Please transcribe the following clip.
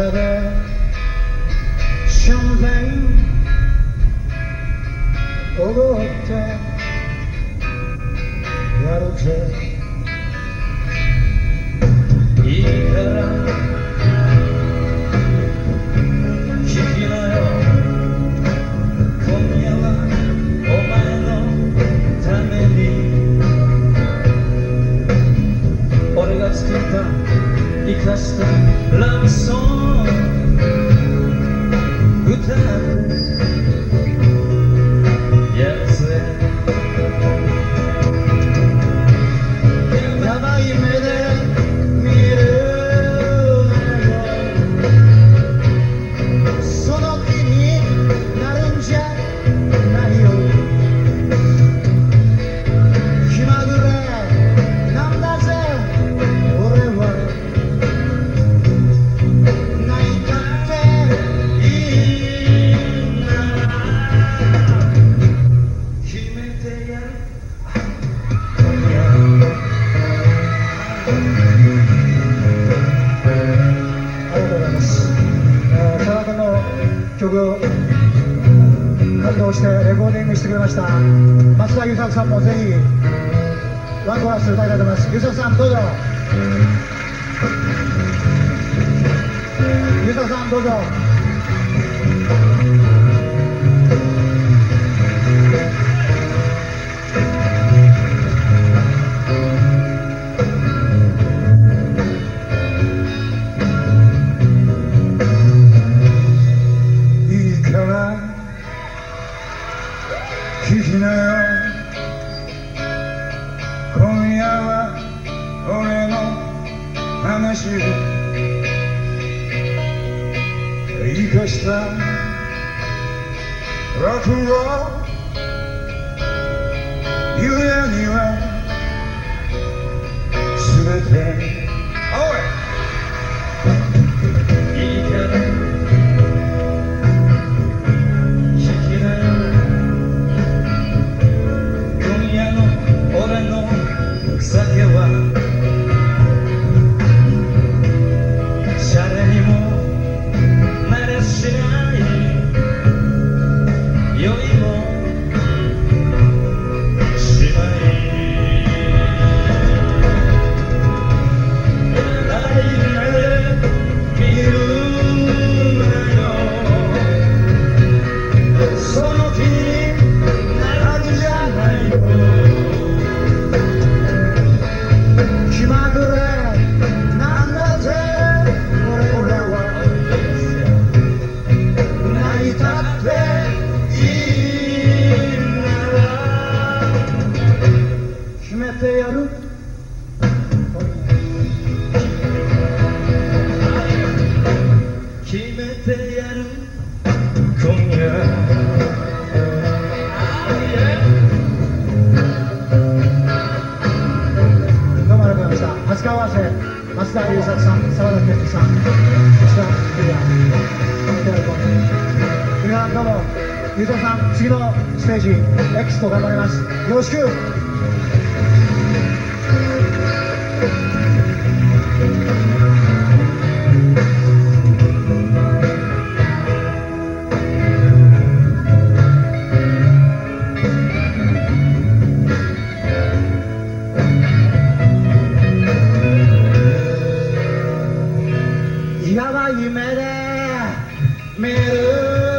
れでシャンペンおごってやるぜ。いいから聞きなよ、今夜はお前のために俺が作った生かしたラブソング歌うやつへ。やばい目で見るのその気になるんじゃないよ。気まぐれなんだぜ俺は。泣いたっていいなら決めてやる。ありがとうございます。佐賀君の曲を感動してレコーディングしてくれました松田優作さんもぜひワンコーラス歌いたいと思います。優作さんどうぞ。優作さんどうぞ。いいから聞きなよ、今夜は俺の話を生かしたロックンロール、夕焼には全ていいから聞きなよ、今夜の俺の酒はシャレにも慣れしない酔いもしないない目で見るなよ、その気になるんじゃないよ。気まぐれなんだぜ俺は。泣いたっていいなら決めてやる。決めてやる今夜。どうもありがとうございました。初顔合わせ松田優作さん、沢田研二さん、吉田クリア、皆さんどうも。優作さん次のステージ X と頑張ります。よろしく。やばい目で見る